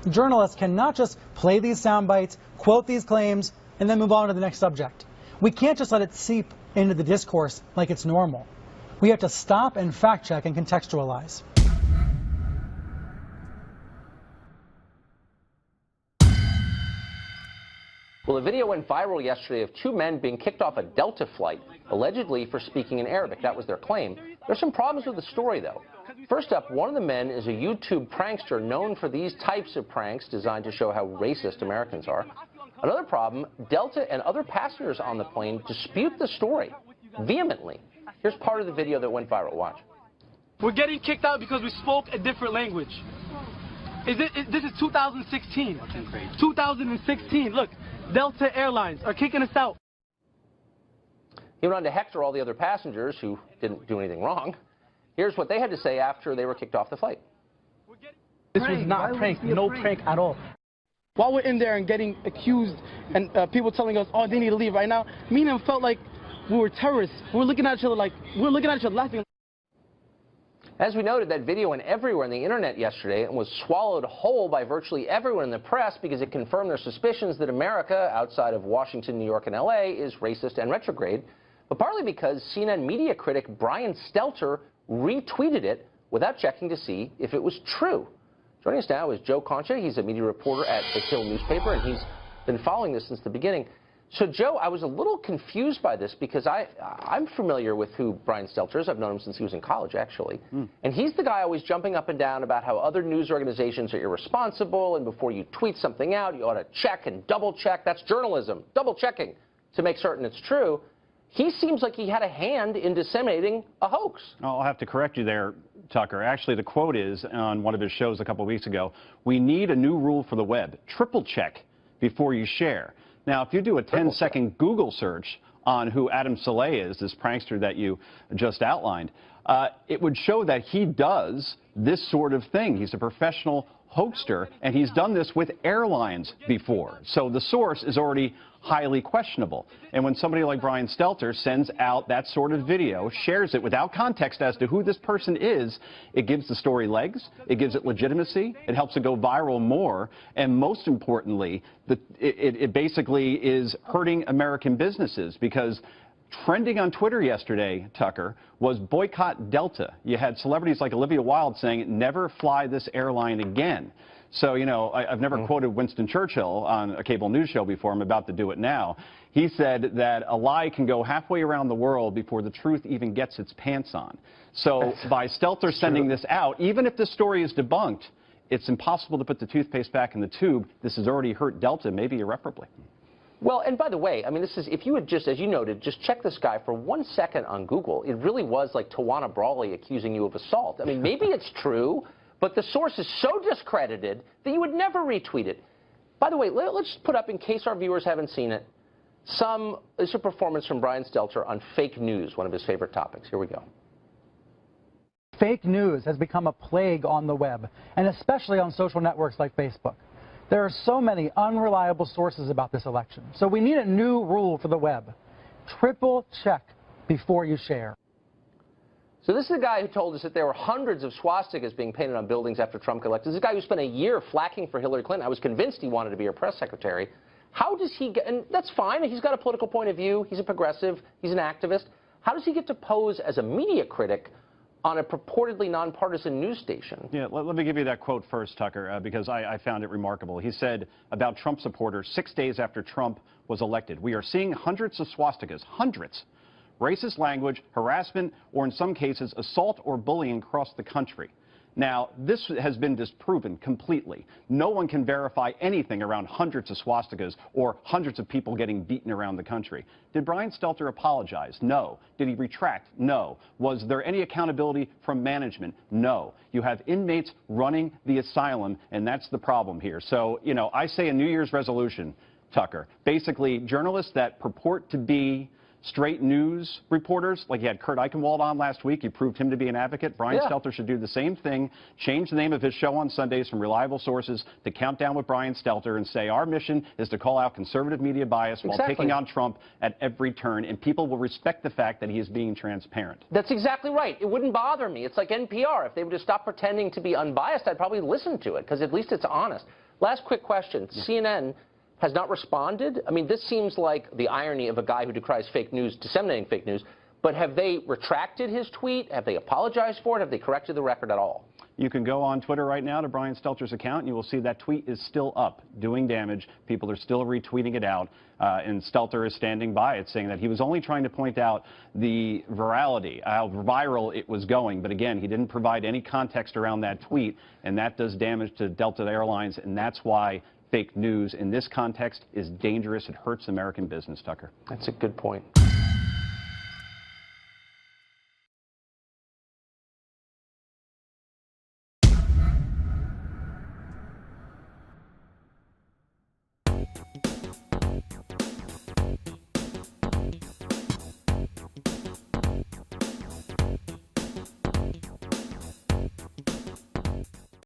Journalists cannot just play these sound bites, quote these claims, and then move on to the next subject. We can't just let it seep into the discourse like it's normal. We have to stop and fact check and contextualize. Well, a video went viral yesterday of two men being kicked off a Delta flight, allegedly for speaking in Arabic. That was their claim. There's some problems with the story, though. First up, one of the men is a YouTube prankster known for these types of pranks designed to show how racist Americans are. Another problem, Delta and other passengers on the plane dispute the story vehemently. Here's part of the video that went viral. Watch. We're getting kicked out because we spoke a different language. This is 2016. 2016. Look, Delta Airlines are kicking us out. He went on to hector all the other passengers who didn't do anything wrong. Here's what they had to say after they were kicked off the flight. This was not a prank. No prank at all. While we're in there and getting accused and people telling us, oh, they need to leave right now, me and him felt like we were terrorists. We were looking at each other like, laughing. As we noted, that video went everywhere on the internet yesterday and was swallowed whole by virtually everyone in the press because it confirmed their suspicions that America, outside of Washington, New York, and LA, is racist and retrograde, but partly because CNN media critic Brian Stelter retweeted it without checking to see if it was true. Joining us now is Joe Concha. He's a media reporter at the Hill newspaper, and he's been following this since the beginning. So, Joe, I was a little confused by this because I'm familiar with who Brian Stelter is. I've known him since he was in college, actually. And he's the guy always jumping up and down about how other news organizations are irresponsible, and before you tweet something out, you ought to check and double check. That's journalism, double checking to make certain it's true. He seems like he had a hand in disseminating a hoax. I'll have to correct you there, Tucker. Actually, the quote is on one of his shows a couple of weeks ago, "We need a new rule for the web. Triple check before you share." Now, if you do a 10-second Google search on who Adam Saleh is, this prankster that you just outlined, it would show that he does this sort of thing. He's a professional hoaxer, and he's done this with airlines before. So the source is already highly questionable. And when somebody like Brian Stelter sends out that sort of video, shares it without context as to who this person is, it gives the story legs, it gives it legitimacy, it helps it go viral more, and most importantly, it basically is hurting American businesses because trending on Twitter yesterday, Tucker, was boycott Delta. You had celebrities like Olivia Wilde saying, never fly this airline again. So, you know, I've never quoted Winston Churchill on a cable news show before. I'm about to do it now. He said that a lie can go halfway around the world before the truth even gets its pants on. So by Stelter sending this out, even if the story is debunked, it's impossible to put the toothpaste back in the tube. This has already hurt Delta, maybe irreparably. Well, and by the way, I mean, this is, if you had just, as you noted, just check this guy for 1 second on Google, it really was like Tawana Brawley accusing you of assault. I mean, maybe it's true, but the source is so discredited that you would never retweet it. By the way, let's put up, in case our viewers haven't seen it, this is a performance from Brian Stelter on fake news, one of his favorite topics. Here we go. Fake news has become a plague on the web, and especially on social networks like Facebook. There are so many unreliable sources about this election, so we need a new rule for the web. Triple check before you share. So this is a guy who told us that there were hundreds of swastikas being painted on buildings after Trump got elected. This is a guy who spent a year flacking for Hillary Clinton. I was convinced he wanted to be her press secretary. How does he get, and that's fine, he's got a political point of view, he's a progressive, he's an activist. How does he get to pose as a media critic on a purportedly nonpartisan news station? Yeah, let me give you that quote first, Tucker, because I found it remarkable. He said about Trump supporters 6 days after Trump was elected, "We are seeing hundreds of swastikas, hundreds. Racist language, harassment, or in some cases, assault or bullying across the country." Now, this has been disproven completely. No one can verify anything around hundreds of swastikas or hundreds of people getting beaten around the country. Did Brian Stelter apologize? No. Did he retract? No. Was there any accountability from management? No. You have inmates running the asylum, and that's the problem here. So, you know, I say a New Year's resolution, Tucker. Basically, journalists that purport to be straight news reporters, like you had Kurt Eichenwald on last week. You proved him to be an advocate. Brian Stelter should do the same thing, change the name of his show on Sundays from Reliable Sources to Countdown with Brian Stelter and say our mission is to call out conservative media bias while taking on Trump at every turn, and people will respect the fact that he is being transparent. That's exactly right. It wouldn't bother me. It's like NPR. If they would just stop pretending to be unbiased, I'd probably listen to it because at least it's honest. Last quick question. CNN has not responded. I mean, this seems like the irony of a guy who decries fake news disseminating fake news, but have they retracted his tweet? Have they apologized for it? Have they corrected the record at all? You can go on Twitter right now to Brian Stelter's account, and you will see that tweet is still up, doing damage. People are still retweeting it out, and Stelter is standing by it, saying that he was only trying to point out the virality, how viral it was going. But again, he didn't provide any context around that tweet, and that does damage to Delta Airlines, and that's why fake news in this context is dangerous. It hurts American business, Tucker. That's a good point.